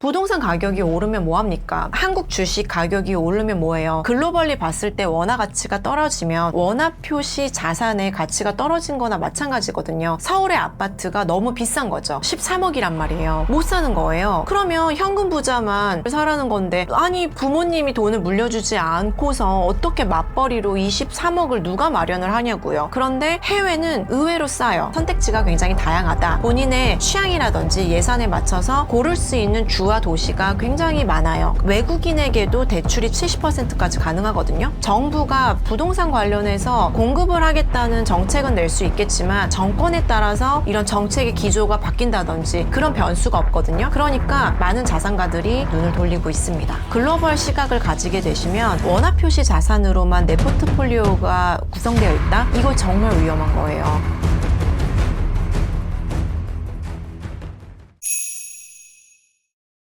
부동산 가격이 오르면 뭐합니까? 한국 주식 가격이 오르면 뭐예요? 글로벌리 봤을 때 원화 가치가 떨어지면 원화 표시 자산의 가치가 떨어진 거나 마찬가지거든요. 서울의 아파트가 너무 비싼 거죠. 13억이란 말이에요. 못 사는 거예요. 그러면 현금 부자만 사라는 건데, 아니 부모님이 돈을 물려주지 않고서 어떻게 맞벌이로 23억을 누가 마련을 하냐고요. 그런데 해외는 의외로 싸요. 선택지가 굉장히 다양하다. 본인의 취향이라든지 예산에 맞춰서 고를 수 있는 주와 도시가 굉장히 많아요. 외국인에게도 대출이 70%까지 가능하거든요. 정부가 부동산 관련해서 공급을 하겠다는 정책은 낼 수 있겠지만 정권에 따라서 이런 정책의 기조가 바뀐다든지 그런 변수가 없거든요. 그러니까 많은 자산가들이 눈을 돌리고 있습니다. 글로벌 시각을 가지게 되시면 원화 표시 자산으로만 내 포트폴리오가 구성되어 있다? 이거 정말 위험한 거예요.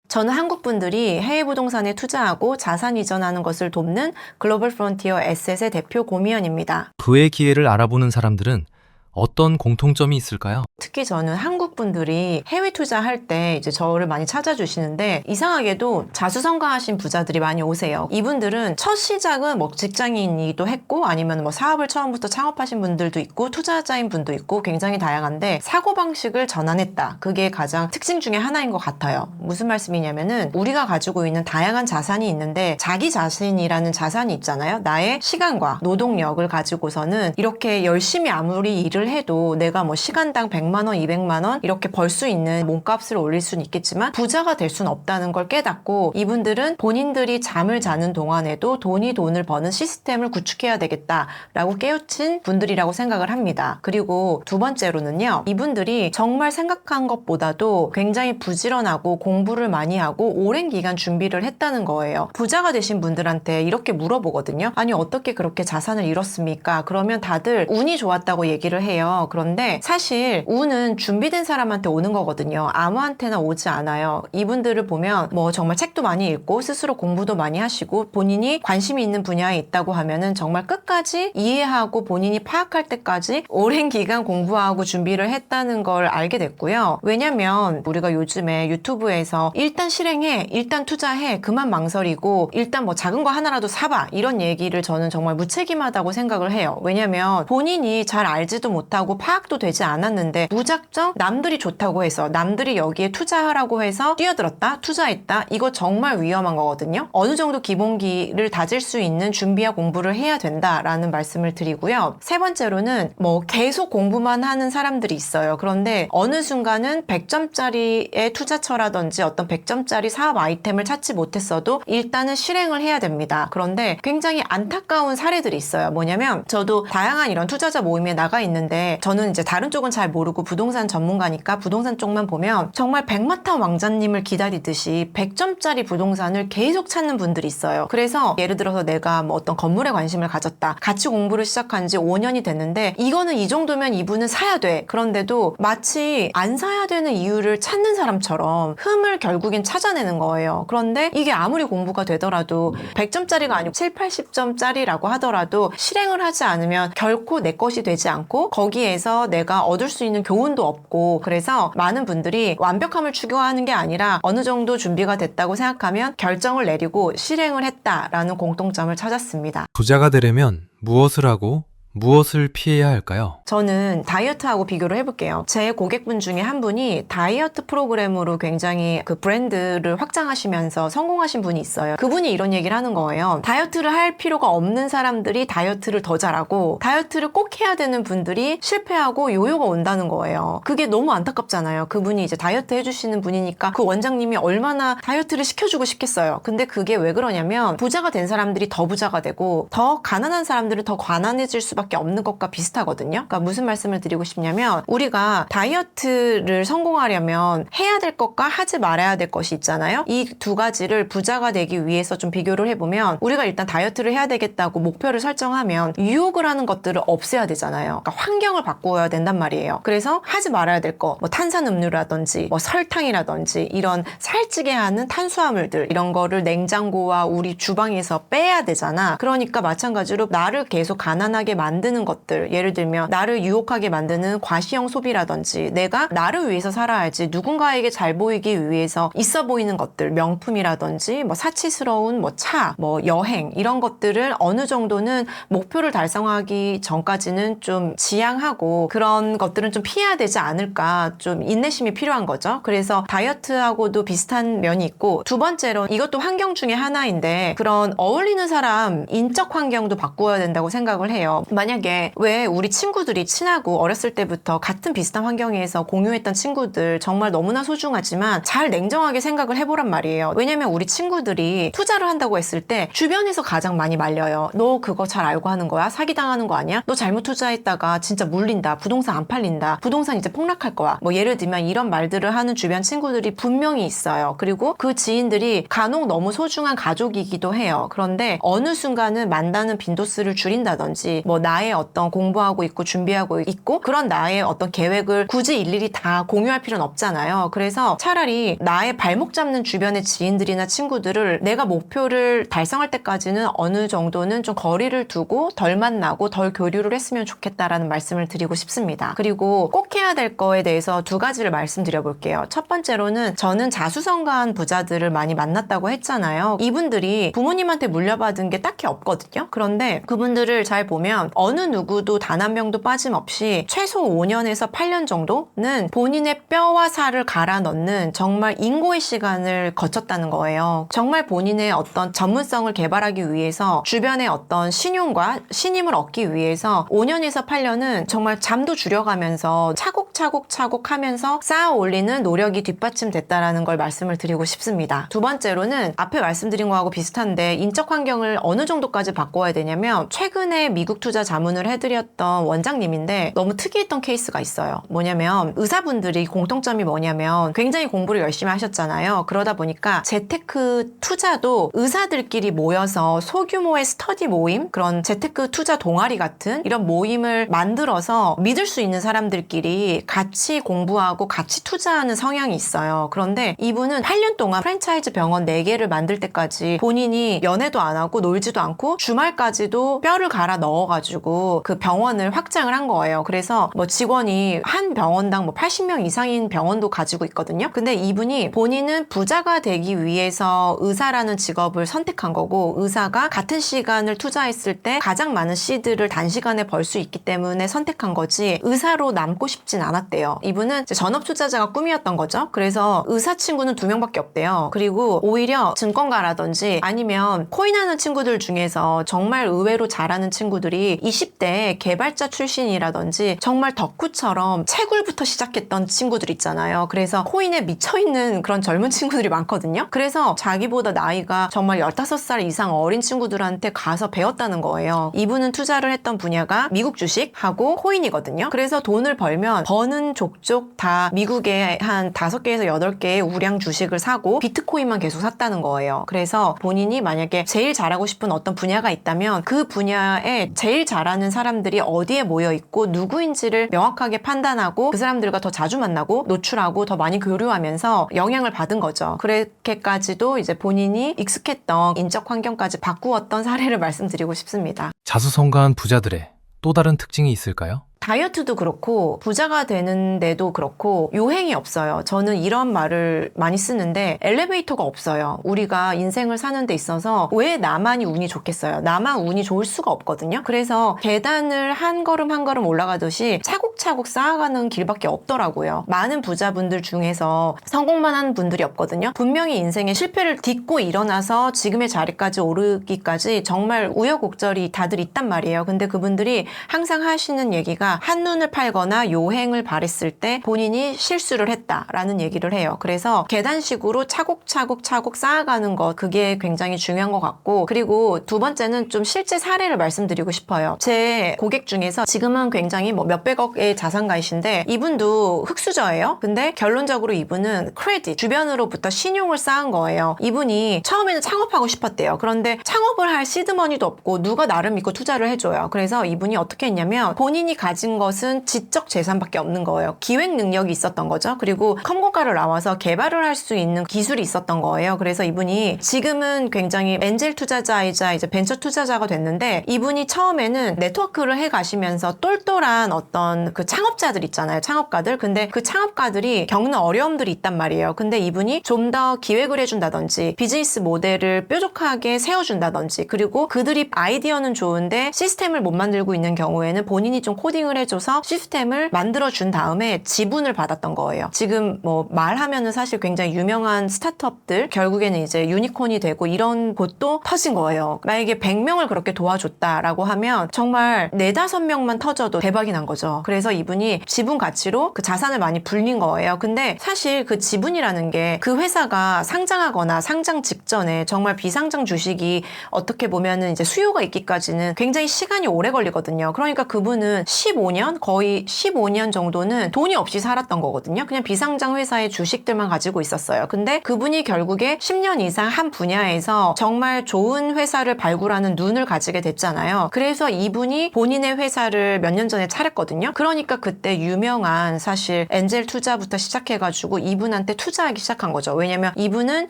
저는 한국 분들이 해외 부동산에 투자하고 자산 이전하는 것을 돕는 글로벌 프론티어 에셋의 대표 고미연입니다. 그의 기회를 알아보는 사람들은 어떤 공통점이 있을까요? 특히 저는 한국 분들이 해외 투자할 때 이제 저를 많이 찾아주시는데, 이상하게도 자수성가하신 부자들이 많이 오세요. 이분들은 첫 시작은 뭐 직장인이기도 했고, 아니면 뭐 사업을 처음부터 창업하신 분들도 있고, 투자자인 분도 있고, 굉장히 다양한데 사고방식을 전환했다. 그게 가장 특징 중에 하나인 것 같아요. 무슨 말씀이냐면은, 우리가 가지고 있는 다양한 자산이 있는데 자기 자신이라는 자산이 있잖아요. 나의 시간과 노동력을 가지고서는 이렇게 열심히 아무리 일을 해도 내가 뭐 시간당 100만 원, 200만 원 이렇게 벌 수 있는 몸값을 올릴 수는 있겠지만 부자가 될 수는 없다는 걸 깨닫고, 이분들은 본인들이 잠을 자는 동안에도 돈을 버는 시스템을 구축해야 되겠다라고 깨우친 분들이라고 생각을 합니다. 그리고 두 번째로는요, 이분들이 정말 생각한 것보다도 굉장히 부지런하고 공부를 많이 하고 오랜 기간 준비를 했다는 거예요. 부자가 되신 분들한테 이렇게 물어보거든요. 아니 어떻게 그렇게 자산을 잃었습니까? 그러면 다들 운이 좋았다고 얘기를 해요. 그런데 사실 운은 준비된 사람한테 오는 거거든요. 아무한테나 오지 않아요. 이분들을 보면 뭐 정말 책도 많이 읽고 스스로 공부도 많이 하시고 본인이 관심이 있는 분야에 있다고 하면은 정말 끝까지 이해하고 본인이 파악할 때까지 오랜 기간 공부하고 준비를 했다는 걸 알게 됐고요. 왜냐면 우리가 요즘에 유튜브에서 일단 실행해, 일단 투자해, 그만 망설이고 일단 뭐 작은 거 하나라도 사봐, 이런 얘기를 저는 정말 무책임하다고 생각을 해요. 왜냐면 본인이 잘 알지도 못하고 파악도 되지 않았는데 무작정 남들이 좋다고 해서, 남들이 여기에 투자하라고 해서 뛰어들었다, 투자했다, 이거 정말 위험한 거거든요. 어느 정도 기본기를 다질 수 있는 준비와 공부를 해야 된다라는 말씀을 드리고요. 세 번째로는 뭐 계속 공부만 하는 사람들이 있어요. 그런데 어느 순간은 100점짜리의 투자처라든지 어떤 100점짜리 사업 아이템을 찾지 못했어도 일단은 실행을 해야 됩니다. 그런데 굉장히 안타까운 사례들이 있어요. 뭐냐면 저도 다양한 이런 투자자 모임에 나가 있는데, 저는 이제 다른 쪽은 잘 모르고 부동산 전문가니까 부동산 쪽만 보면 정말 백마탄 왕자님을 기다리듯이 100점짜리 부동산을 계속 찾는 분들이 있어요. 그래서 예를 들어서 내가 뭐 어떤 건물에 관심을 가졌다, 같이 공부를 시작한 지 5년이 됐는데 이거는 이 정도면 이분은 사야 돼. 그런데도 마치 안 사야 되는 이유를 찾는 사람처럼 흠을 결국엔 찾아내는 거예요. 그런데 이게 아무리 공부가 되더라도 100점짜리가 아니고 7, 80점짜리라고 하더라도 실행을 하지 않으면 결코 내 것이 되지 않고 거기에서 내가 얻을 수 있는 교훈도 없고, 그래서 많은 분들이 완벽함을 추구하는 게 아니라 어느 정도 준비가 됐다고 생각하면 결정을 내리고 실행을 했다라는 공통점을 찾았습니다. 부자가 되려면 무엇을 하고 무엇을 피해야 할까요? 저는 다이어트하고 비교를 해볼게요. 제 고객분 중에 한 분이 다이어트 프로그램으로 굉장히 그 브랜드를 확장하시면서 성공하신 분이 있어요. 그분이 이런 얘기를 하는 거예요. 다이어트를 할 필요가 없는 사람들이 다이어트를 더 잘하고 다이어트를 꼭 해야 되는 분들이 실패하고 요요가 온다는 거예요. 그게 너무 안타깝잖아요. 그분이 이제 다이어트 해주시는 분이니까 그 원장님이 얼마나 다이어트를 시켜주고 싶겠어요. 근데 그게 왜 그러냐면, 부자가 된 사람들이 더 부자가 되고 더 가난한 사람들은 더 가난해질 수밖에 없는 것과 비슷하거든요. 그러니까 무슨 말씀을 드리고 싶냐면, 우리가 다이어트를 성공하려면 해야 될 것과 하지 말아야 될 것이 있잖아요. 이 두 가지를 부자가 되기 위해서 좀 비교를 해보면, 우리가 일단 다이어트를 해야 되겠다고 목표를 설정하면 유혹을 하는 것들을 없애야 되잖아요. 그러니까 환경을 바꿔야 된단 말이에요. 그래서 하지 말아야 될 거, 뭐 탄산음료라든지 뭐 설탕이라든지 이런 살찌게 하는 탄수화물들, 이런 거를 냉장고와 우리 주방에서 빼야 되잖아. 그러니까 마찬가지로 나를 계속 가난하게 만드는 만드는 것들, 예를 들면 나를 유혹하게 만드는 과시형 소비라든지 내가 나를 위해서 살아야지 누군가에게 잘 보이기 위해서 있어 보이는 것들, 명품이라든지 뭐 사치스러운 뭐 차, 뭐 여행 이런 것들을 어느 정도는 목표를 달성하기 전까지는 좀 지양하고 그런 것들은 좀 피해야 되지 않을까, 좀 인내심이 필요한 거죠. 그래서 다이어트하고도 비슷한 면이 있고, 두 번째로 이것도 환경 중에 하나인데 그런 어울리는 사람 인적 환경도 바꾸어야 된다고 생각을 해요. 만약에 왜 우리 친구들이 친하고 어렸을 때부터 같은 비슷한 환경에서 공유했던 친구들 정말 너무나 소중하지만 잘 냉정하게 생각을 해보란 말이에요. 왜냐면 우리 친구들이 투자를 한다고 했을 때 주변에서 가장 많이 말려요. 너 그거 잘 알고 하는 거야? 사기당하는 거 아니야? 너 잘못 투자했다가 진짜 물린다. 부동산 안 팔린다. 부동산 이제 폭락할 거야. 뭐 예를 들면 이런 말들을 하는 주변 친구들이 분명히 있어요. 그리고 그 지인들이 간혹 너무 소중한 가족이기도 해요. 그런데 어느 순간은 만나는 빈도수를 줄인다든지 뭐 나의 어떤 공부하고 있고 준비하고 있고 그런 나의 어떤 계획을 굳이 일일이 다 공유할 필요는 없잖아요. 그래서 차라리 나의 발목 잡는 주변의 지인들이나 친구들을 내가 목표를 달성할 때까지는 어느 정도는 좀 거리를 두고 덜 만나고 덜 교류를 했으면 좋겠다라는 말씀을 드리고 싶습니다. 그리고 꼭 해야 될 거에 대해서 두 가지를 말씀드려 볼게요. 첫 번째로는 저는 자수성가한 부자들을 많이 만났다고 했잖아요. 이분들이 부모님한테 물려받은 게 딱히 없거든요. 그런데 그분들을 잘 보면 어느 누구도 단 한 명도 빠짐없이 최소 5년에서 8년 정도는 본인의 뼈와 살을 갈아 넣는 정말 인고의 시간을 거쳤다는 거예요. 정말 본인의 어떤 전문성을 개발하기 위해서 주변의 어떤 신용과 신임을 얻기 위해서 5년에서 8년은 정말 잠도 줄여가면서 차곡차곡 하면서 쌓아 올리는 노력이 뒷받침됐다라는 걸 말씀을 드리고 싶습니다. 두 번째로는 앞에 말씀드린 거하고 비슷한데 인적 환경을 어느 정도까지 바꿔야 되냐면, 최근에 미국 투자 자문을 해드렸던 원장님인데 너무 특이했던 케이스가 있어요. 뭐냐면 의사분들이 공통점이 뭐냐면 굉장히 공부를 열심히 하셨잖아요. 그러다 보니까 재테크 투자도 의사들끼리 모여서 소규모의 스터디 모임, 그런 재테크 투자 동아리 같은 이런 모임을 만들어서 믿을 수 있는 사람들끼리 같이 공부하고 같이 투자하는 성향이 있어요. 그런데 이분은 8년 동안 프랜차이즈 병원 4개를 만들 때까지 본인이 연애도 안 하고 놀지도 않고 주말까지도 뼈를 갈아 넣어가지고 그 병원을 확장을 한 거예요. 그래서 뭐 직원이 한 병원당 뭐 80명 이상인 병원도 가지고 있거든요. 근데 이분이 본인은 부자가 되기 위해서 의사라는 직업을 선택한 거고, 의사가 같은 시간을 투자했을 때 가장 많은 시드를 단시간에 벌 수 있기 때문에 선택한 거지 의사로 남고 싶진 않았대요. 이분은 이제 전업 투자자가 꿈이었던 거죠. 그래서 의사 친구는 2명밖에 없대요. 그리고 오히려 증권가라든지 아니면 코인하는 친구들 중에서 정말 의외로 잘하는 친구들이 20대 개발자 출신이라든지 정말 덕후처럼 채굴부터 시작했던 친구들 있잖아요. 그래서 코인에 미쳐있는 그런 젊은 친구들이 많거든요. 그래서 자기보다 나이가 정말 15살 이상 어린 친구들한테 가서 배웠다는 거예요. 이분은 투자를 했던 분야가 미국 주식하고 코인이거든요. 그래서 돈을 벌면 버는 족족 다 미국에 한 5개에서 8개의 우량 주식을 사고 비트코인만 계속 샀다는 거예요. 그래서 본인이 만약에 제일 잘하고 싶은 어떤 분야가 있다면 그 분야에 제일 잘하는 사람들이 어디에 모여 있고 누구인지를 명확하게 판단하고 그 사람들과 더 자주 만나고 노출하고 더 많이 교류하면서 영향을 받은 거죠. 그렇게까지도 이제 본인이 익숙했던 인적 환경까지 바꾸었던 사례를 말씀드리고 싶습니다. 자수성가한 부자들의 또 다른 특징이 있을까요? 다이어트도 그렇고 부자가 되는데도 그렇고 요행이 없어요. 저는 이런 말을 많이 쓰는데 엘리베이터가 없어요. 우리가 인생을 사는 데 있어서 왜 나만이 운이 좋겠어요? 나만 운이 좋을 수가 없거든요. 그래서 계단을 한 걸음 한 걸음 올라가듯이 차곡차곡 쌓아가는 길밖에 없더라고요. 많은 부자분들 중에서 성공만 한 분들이 없거든요. 분명히 인생의 실패를 딛고 일어나서 지금의 자리까지 오르기까지 정말 우여곡절이 다들 있단 말이에요. 근데 그분들이 항상 하시는 얘기가 한눈을 팔거나 요행을 바랬을 때 본인이 실수를 했다라는 얘기를 해요. 그래서 계단식으로 차곡차곡 쌓아가는 것, 그게 굉장히 중요한 것 같고, 그리고 두 번째는 좀 실제 사례를 말씀드리고 싶어요. 제 고객 중에서 지금은 굉장히 뭐 몇백억의 자산가이신데 이분도 흑수저예요. 근데 결론적으로 이분은 크레딧, 주변으로부터 신용을 쌓은 거예요. 이분이 처음에는 창업하고 싶었대요. 그런데 창업을 할 시드머니도 없고 누가 나를 믿고 투자를 해줘요. 그래서 이분이 어떻게 했냐면 본인이 가진 가진 것은 지적 재산밖에 없는 거예요. 기획 능력이 있었던 거죠. 그리고 컴공과를 나와서 개발을 할 수 있는 기술이 있었던 거예요. 그래서 이분이 지금은 굉장히 엔젤 투자자이자 이제 벤처 투자자가 됐는데, 이분이 처음에는 네트워크를 해 가시면서 똘똘한 어떤 그 창업자들 있잖아요. 창업가들. 근데 그 창업가들이 겪는 어려움들이 있단 말이에요. 근데 이분이 좀 더 기획을 해준다든지 비즈니스 모델을 뾰족하게 세워준다든지, 그리고 그들이 아이디어는 좋은데 시스템을 못 만들고 있는 경우에는 본인이 좀 코딩을 해줘서 시스템을 만들어준 다음에 지분을 받았던 거예요. 지금 뭐 말하면은 사실 굉장히 유명한 스타트업들 결국에는 이제 유니콘이 되고 이런 곳도 터진 거예요. 만약에 100명을 그렇게 도와줬다라고 하면 정말 4, 5명만 터져도 대박이 난 거죠. 그래서 이분이 지분 가치로 그 자산을 많이 불린 거예요. 근데 사실 그 지분이라는 게 그 회사가 상장하거나 상장 직전에 정말 비상장 주식이 어떻게 보면은 이제 수요가 있기까지는 굉장히 시간이 오래 걸리거든요. 그러니까 그분은 15년, 거의 15년 정도는 돈이 없이 살았던 거거든요. 그냥 비상장 회사의 주식들만 가지고 있었어요. 근데 그분이 결국에 10년 이상 한 분야에서 정말 좋은 회사를 발굴하는 눈을 가지게 됐잖아요. 그래서 이분이 본인의 회사를 몇 년 전에 차렸거든요. 그러니까 그때 유명한 사실 엔젤 투자부터 시작해가지고 이분한테 투자하기 시작한 거죠. 왜냐면 이분은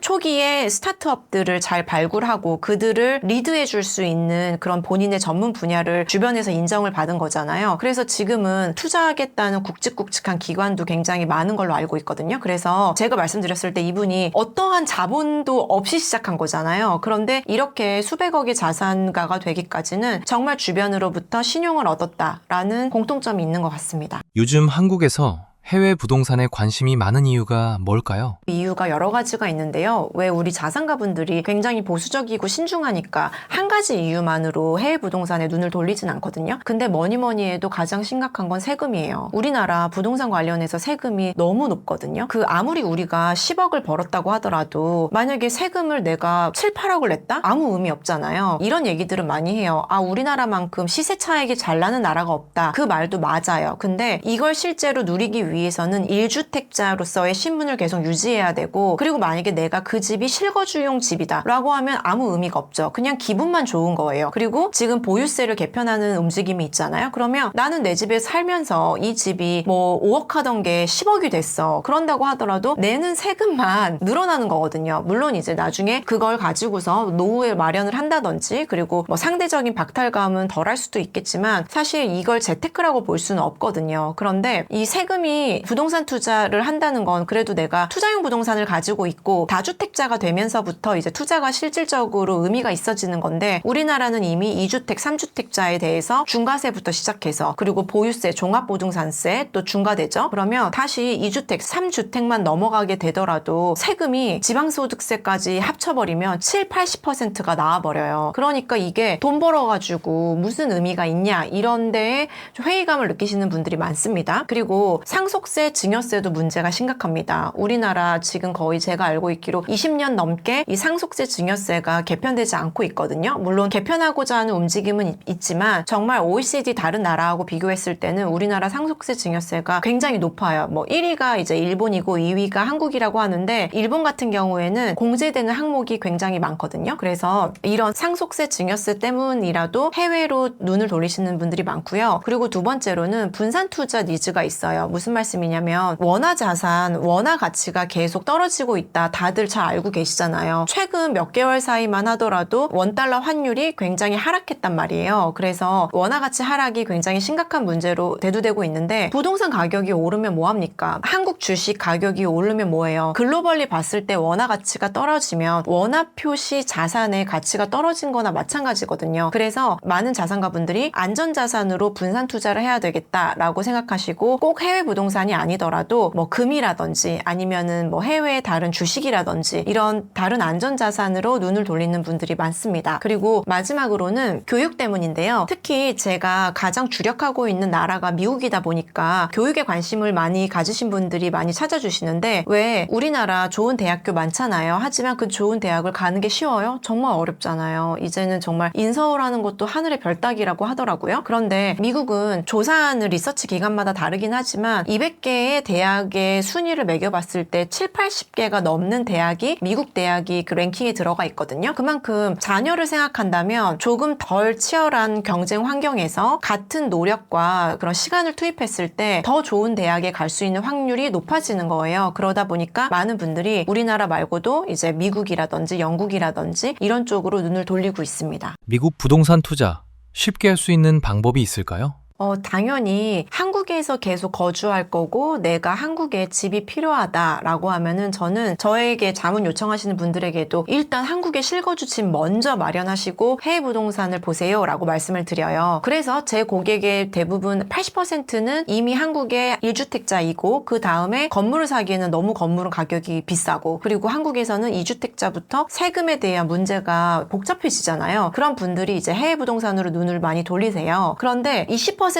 초기에 스타트업들을 잘 발굴하고 그들을 리드해 줄 수 있는 그런 본인의 전문 분야를 주변에서 인정을 받은 거잖아요. 그래서 지금은 투자하겠다는 굵직굵직한 기관도 굉장히 많은 걸로 알고 있거든요. 그래서 제가 말씀드렸을 때 이분이 어떠한 자본도 없이 시작한 거잖아요. 그런데 이렇게 수백억의 자산가가 되기까지는 정말 주변으로부터 신용을 얻었다라는 공통점이 있는 것 같습니다. 요즘 한국에서 해외 부동산에 관심이 많은 이유가 뭘까요? 이유가 여러 가지가 있는데요. 왜 우리 자산가분들이 굉장히 보수적이고 신중하니까 한 가지 이유만으로 해외 부동산에 눈을 돌리진 않거든요. 근데 뭐니 해도 가장 심각한 건 세금이에요. 우리나라 부동산 관련해서 세금이 너무 높거든요. 그 아무리 우리가 10억을 벌었다고 하더라도 만약에 세금을 내가 7, 8억을 냈다? 아무 의미 없잖아요. 이런 얘기들은 많이 해요. 아, 우리나라만큼 시세 차익이 잘 나는 나라가 없다. 그 말도 맞아요. 근데 이걸 실제로 누리기 위해서는 1주택자로서의 신분을 계속 유지해야 되고, 그리고 만약에 내가 그 집이 실거주용 집이다 라고 하면 아무 의미가 없죠. 그냥 기분만 좋은 거예요. 그리고 지금 보유세를 개편하는 움직임이 있잖아요. 그러면 나는 내 집에 살면서 이 집이 뭐 5억 하던 게 10억이 됐어. 그런다고 하더라도 내는 세금만 늘어나는 거거든요. 물론 이제 나중에 그걸 가지고서 노후에 마련을 한다든지, 그리고 뭐 상대적인 박탈감은 덜 할 수도 있겠지만 사실 이걸 재테크라고 볼 수는 없거든요. 그런데 이 세금이 부동산 투자를 한다는 건 그래도 내가 투자용 부동산을 가지고 있고 다주택자가 되면서부터 이제 투자가 실질적으로 의미가 있어지는 건데, 우리나라는 이미 2주택, 3주택자에 대해서 중과세부터 시작해서, 그리고 보유세, 종합부동산세 또 중과되죠. 그러면 다시 2주택, 3주택만 넘어가게 되더라도 세금이 지방소득세까지 합쳐버리면 7, 80%가 나와버려요. 그러니까 이게 돈 벌어가지고 무슨 의미가 있냐, 이런 데에 좀 회의감을 느끼시는 분들이 많습니다. 그리고 상속세, 증여세도 문제가 심각합니다. 우리나라 지금 거의 제가 알고 있기로 20년 넘게 이 상속세, 증여세가 개편되지 않고 있거든요. 물론 개편하고자 하는 움직임은 있지만 정말 OECD 다른 나라하고 비교했을 때는 우리나라 상속세, 증여세가 굉장히 높아요. 뭐 1위가 이제 일본이고 2위가 한국이라고 하는데, 일본 같은 경우에는 공제되는 항목이 굉장히 많거든요. 그래서 이런 상속세, 증여세 때문이라도 해외로 눈을 돌리시는 분들이 많고요. 그리고 두 번째로는 분산 투자 니즈가 있어요. 무슨 말씀이냐면 원화 자산, 원화 가치가 계속 떨어지고 있다. 다들 잘 알고 계시잖아요. 최근 몇 개월 사이만 하더라도 원달러 환율이 굉장히 하락했단 말이에요. 그래서 원화 가치 하락이 굉장히 심각한 문제로 대두되고 있는데, 부동산 가격이 오르면 뭐합니까? 한국 주식 가격이 오르면 뭐예요? 글로벌리 봤을 때 원화 가치가 떨어지면 원화 표시 자산의 가치가 떨어진 거나 마찬가지거든요. 그래서 많은 자산가분들이 안전자산으로 분산 투자를 해야 되겠다라고 생각하시고, 꼭 해외 부동산이 아니더라도 뭐 금이라든지 아니면은 뭐 해외의 다른 주식이라든지 이런 다른 안전자산으로 눈을 돌리는 분들이 많습니다. 그리고 마지막으로는 교육 때문인데요. 특히 제가 가장 주력하고 있는 나라가 미국이다 보니까 교육에 관심을 많이 가지신 분들이 많이 찾아주시는데, 왜 우리나라 좋은 대학교 많잖아요. 하지만 그 좋은 대학을 가는 게 쉬워요? 정말 어렵잖아요. 이제는 정말 인서울하는 것도 하늘의 별 따기라고 하더라고요. 그런데 미국은 조사하는 리서치 기관마다 다르긴 하지만 200개의 대학의 순위를 매겨봤을 때 7, 80개가 넘는 대학이 미국 대학이 그 랭킹에 들어가 있거든요. 그만큼 자녀를 생각한다면 조금 덜 치열한 경쟁 환경에서 같은 노력과 그런 시간을 투입했을 때 더 좋은 대학에 갈 수 있는 확률이 높아지는 거예요. 그러다 보니까 많은 분들이 우리나라 말고도 이제 미국이라든지 영국이라든지 이런 쪽으로 눈을 돌리고 있습니다. 미국 부동산 투자 쉽게 할 수 있는 방법이 있을까요? 당연히 한국에서 계속 거주할 거고 내가 한국에 집이 필요하다라고 하면은 저는 저에게 자문 요청하시는 분들에게도 일단 한국에 실거주 집 먼저 마련하시고 해외 부동산을 보세요라고 말씀을 드려요. 그래서 제 고객의 대부분 80%는 이미 한국의 1주택자이고 그 다음에 건물을 사기에는 너무 건물은 가격이 비싸고 그리고 한국에서는 2주택자부터 세금에 대한 문제가 복잡해지잖아요. 그런 분들이 이제 해외 부동산으로 눈을 많이 돌리세요. 그런데 20%의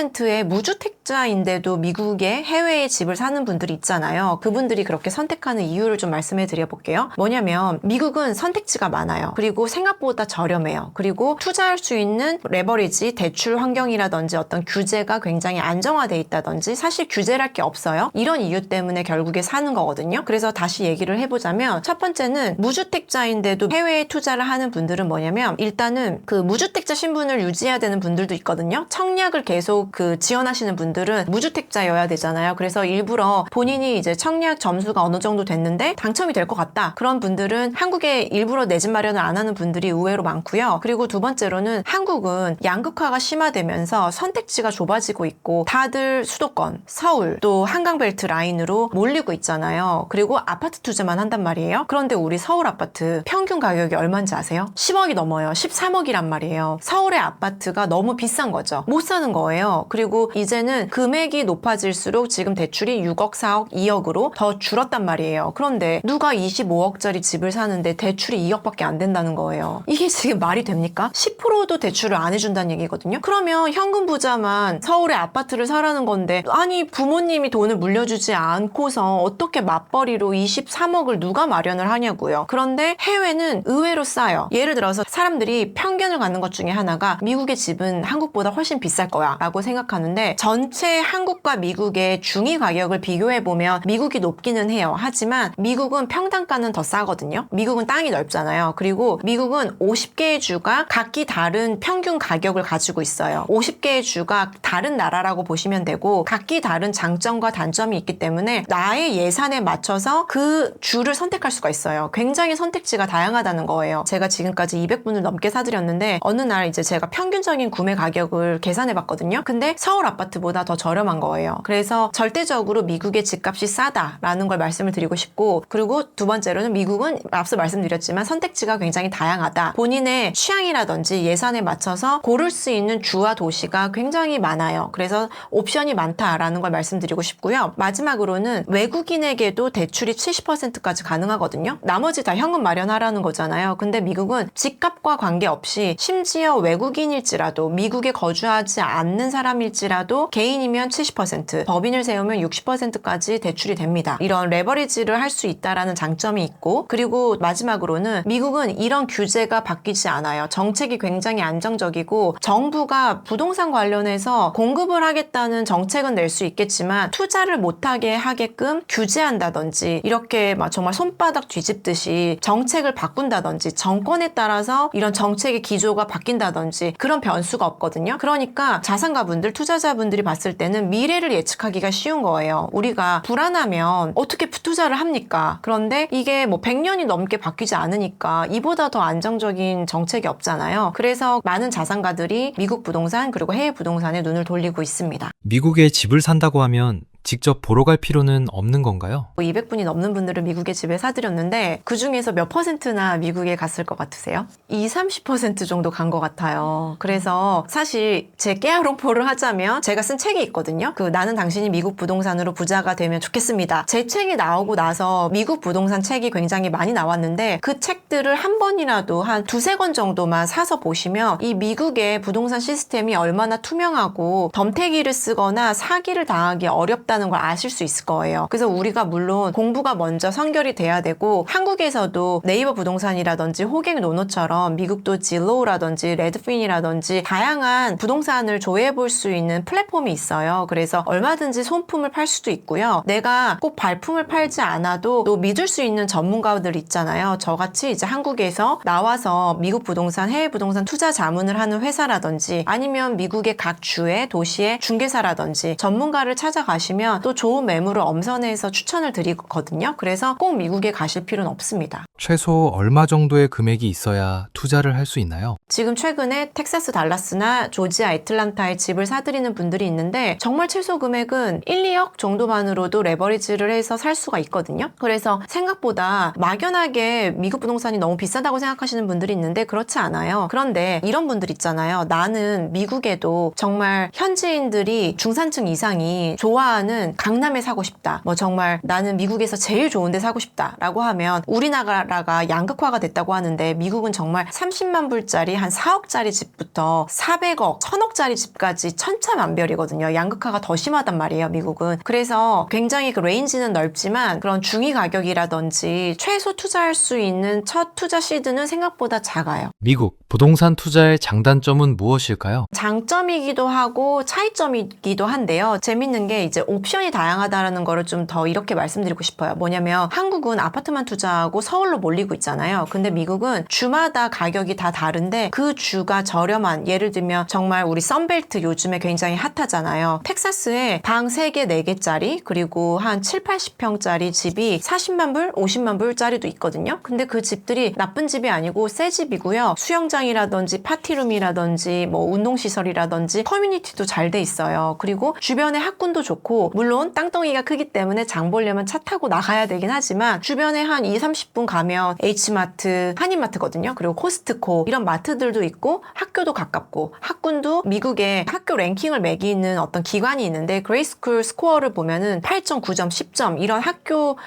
무주택자인데도 미국의 해외에 집을 사는 분들이 있잖아요. 그분들이 그렇게 선택하는 이유를 좀 말씀해 드려볼게요. 뭐냐면 미국은 선택지가 많아요. 그리고 생각보다 저렴해요. 그리고 투자할 수 있는 레버리지, 대출 환경이라든지 어떤 규제가 굉장히 안정화돼 있다든지 사실 규제랄 게 없어요. 이런 이유 때문에 결국에 사는 거거든요. 그래서 다시 얘기를 해보자면 첫 번째는 무주택자인데도 해외에 투자를 하는 분들은 뭐냐면 일단은 그 무주택자 신분을 유지해야 되는 분들도 있거든요. 청약을 계속 지원하시는 분들은 무주택자여야 되잖아요. 그래서 일부러 본인이 이제 청약 점수가 어느 정도 됐는데 당첨이 될 것 같다. 그런 분들은 한국에 일부러 내 집 마련을 안 하는 분들이 의외로 많고요. 그리고 두 번째로는 한국은 양극화가 심화되면서 선택지가 좁아지고 있고 다들 수도권, 서울, 또 한강벨트 라인으로 몰리고 있잖아요. 그리고 아파트 투자만 한단 말이에요. 그런데 우리 서울 아파트 평균 가격이 얼마인지 아세요? 10억이 넘어요. 13억이란 말이에요. 서울의 아파트가 너무 비싼 거죠. 못 사는 거예요. 그리고 이제는 금액이 높아질수록 지금 대출이 6억, 4억, 2억으로 더 줄었단 말이에요. 그런데 누가 25억짜리 집을 사는데 대출이 2억밖에 안 된다는 거예요. 이게 지금 말이 됩니까? 10%도 대출을 안 해준다는 얘기거든요. 그러면 현금 부자만 서울의 아파트를 사라는 건데 아니 부모님이 돈을 물려주지 않고서 어떻게 맞벌이로 23억을 누가 마련을 하냐고요. 그런데 해외는 의외로 싸요. 예를 들어서 사람들이 편견을 갖는 것 중에 하나가 미국의 집은 한국보다 훨씬 비쌀 거야 라고 생각하는데 전체 한국과 미국의 중위 가격을 비교해보면 미국이 높기는 해요. 하지만 미국은 평당가는 더 싸거든요. 미국은 땅이 넓잖아요. 그리고 미국은 50개의 주가 각기 다른 평균 가격을 가지고 있어요. 50개의 주가 다른 나라라고 보시면 되고 각기 다른 장점과 단점이 있기 때문에 나의 예산에 맞춰서 그 주를 선택할 수가 있어요. 굉장히 선택지가 다양하다는 거예요. 제가 지금까지 200분을 넘게 사드렸는데 어느 날 이제 제가 평균적인 구매 가격을 계산해 봤거든요. 근데 서울 아파트보다 더 저렴한 거예요. 그래서 절대적으로 미국의 집값이 싸다라는 걸 말씀을 드리고 싶고 그리고 두 번째로는 미국은 앞서 말씀드렸지만 선택지가 굉장히 다양하다. 본인의 취향이라든지 예산에 맞춰서 고를 수 있는 주와 도시가 굉장히 많아요. 그래서 옵션이 많다라는 걸 말씀드리고 싶고요. 마지막으로는 외국인에게도 대출이 70%까지 가능하거든요. 나머지 다 현금 마련하라는 거잖아요. 근데 미국은 집값과 관계없이 심지어 외국인일지라도 미국에 거주하지 않는 사람일지라도 개인이면 70%, 법인을 세우면 60%까지 대출이 됩니다. 이런 레버리지를 할 수 있다라는 장점이 있고 그리고 마지막으로는 미국은 이런 규제가 바뀌지 않아요. 정책이 굉장히 안정적이고 정부가 부동산 관련해서 공급을 하겠다는 정책은 낼 수 있겠지만 투자를 못하게 하게끔 규제한다든지 이렇게 막 정말 손바닥 뒤집듯이 정책을 바꾼다든지 정권에 따라서 이런 정책의 기조가 바뀐다든지 그런 변수가 없거든요. 그러니까 자산가분들, 투자자분들이 봤을 때는 미래를 예측하기가 쉬운 거예요. 우리가 불안하면 어떻게 투자를 합니까? 그런데 이게 뭐 100년이 넘게 바뀌지 않으니까 이보다 더 안정적인 정책이 없잖아요. 그래서 많은 자산가들이 미국 부동산 그리고 해외 부동산에 눈을 돌리고 있습니다. 미국에 집을 산다고 하면 직접 보러 갈 필요는 없는 건가요? 200분이 넘는 분들을 미국에 집에 사드렸는데 그 중에서 몇 퍼센트나 미국에 갔을 것 같으세요? 20-30% 정도 간 것 같아요. 그래서 사실 제 깨알롱포를 하자면 제가 쓴 책이 있거든요. 나는 당신이 미국 부동산으로 부자가 되면 좋겠습니다. 제 책이 나오고 나서 미국 부동산 책이 굉장히 많이 나왔는데 그 책들을 한 번이라도 한 2-3권 정도만 사서 보시면 이 미국의 부동산 시스템이 얼마나 투명하고 덤태기를 쓰거나 사기를 당하기 어렵다 어렵다는 걸 아실 수 있을 거예요. 그래서 우리가 물론 공부가 먼저 선결이 돼야 되고 한국에서도 네이버 부동산이라든지 호갱 노노처럼 미국도 질로우라든지 레드핀이라든지 다양한 부동산을 조회해 볼 수 있는 플랫폼이 있어요. 그래서 얼마든지 손품을 팔 수도 있고요. 내가 꼭 발품을 팔지 않아도 또 믿을 수 있는 전문가들 있잖아요. 저같이 이제 한국에서 나와서 미국 부동산, 해외 부동산 투자 자문을 하는 회사라든지 아니면 미국의 각 주의 도시의 중개사라든지 전문가를 찾아가시면 또 좋은 매물을 엄선해서 추천을 드리거든요. 그래서 꼭 미국에 가실 필요는 없습니다. 최소 얼마 정도의 금액이 있어야 투자를 할 수 있나요? 지금 최근에 텍사스 달라스나 조지아 애틀란타에 집을 사들이는 분들이 있는데 정말 최소 금액은 1, 2억 정도만으로도 레버리지를 해서 살 수가 있거든요. 그래서 생각보다 막연하게 미국 부동산이 너무 비싸다고 생각하시는 분들이 있는데 그렇지 않아요. 그런데 이런 분들 있잖아요. 나는 미국에도 정말 현지인들이 중산층 이상이 좋아하는 강남에 사고 싶다. 뭐 정말 나는 미국에서 제일 좋은 데 사고 싶다 라고 하면 우리나라가 양극화가 됐다고 하는데 미국은 정말 30만 불짜리 한 4억짜리 집부터 400억, 1000억짜리 집까지 천차만별이거든요. 양극화가 더 심하단 말이에요, 미국은. 그래서 굉장히 그 레인지는 넓지만 그런 중위 가격이라든지 최소 투자할 수 있는 첫 투자 시드는 생각보다 작아요. 미국 부동산 투자의 장단점은 무엇일까요? 장점이기도 하고 차이점이기도 한데요. 재밌는 게 이제 옵션이 다양하다는 거를 좀 더 이렇게 말씀드리고 싶어요. 뭐냐면 한국은 아파트만 투자하고 서울로 몰리고 있잖아요. 근데 미국은 주마다 가격이 다 다른데 그 주가 저렴한, 예를 들면 정말 우리 썬벨트 요즘에 굉장히 핫하잖아요. 텍사스에 방 3개, 4개짜리 그리고 한 7, 80평짜리 집이 40만 불, 50만 불짜리도 있거든요. 근데 그 집들이 나쁜 집이 아니고 새 집이고요. 수영장이라든지 파티룸이라든지 뭐 운동시설이라든지 커뮤니티도 잘 돼 있어요. 그리고 주변에 학군도 좋고 물론 땅덩이가 크기 때문에 장 보려면 차 타고 나가야 되긴 하지만 주변에 한 2, 30분 가면 H마트, 한인마트거든요. 그리고 코스트코 이런 마트들도 있고 학교도 가깝고 학군도 미국의 학교 랭킹을 매기는 어떤 기관이 있는데 그레이스쿨 스코어를 보면은 8점, 9점, 10점 이런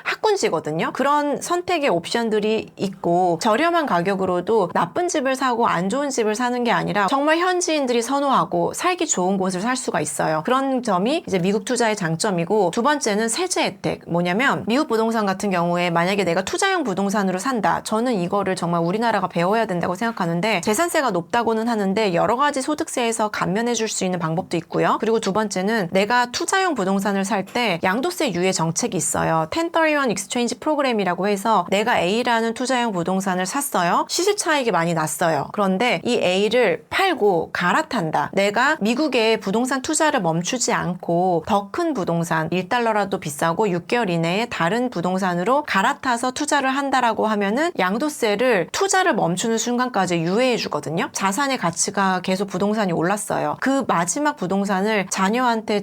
학군지거든요. 그런 선택의 옵션들이 있고 저렴한 가격으로도 나쁜 집을 사고 안 좋은 집을 사는 게 아니라 정말 현지인들이 선호하고 살기 좋은 곳을 살 수가 있어요. 그런 점이 이제 미국 투자의 장점이고 두 번째는 세제 혜택. 뭐냐면 미국 부동산 같은 경우에 만약에 내가 투자용 부동산으로 산다. 저는 이거를 정말 우리나라가 배워야 된다고 생각하는데 재산세가 높다고는 하는데 여러 가지 소득세에서 감면해 줄 수 있는 방법도 있고요. 그리고 두 번째는 내가 투자용 부동산을 살 때 양도세 유예 정책이 있어요. 1031 익스체인지 프로그램이라고 해서 내가 A라는 투자용 부동산을 샀어요. 시세 차익이 많이 났어요. 그런데 이 A를 팔고 갈아탄다. 내가 미국의 부동산 투자를 멈추지 않고 더 큰 부동산 1달러라도 비싸고 6개월 이내에 다른 부동산으로 갈아타서 투자를 한다라고 하면은 양도세를 투자를 멈추는 순간까지 유예해 주거든요. 자산의 가치가 계속 부동산이 올랐어요. 그 마지막 부동산을 자녀한테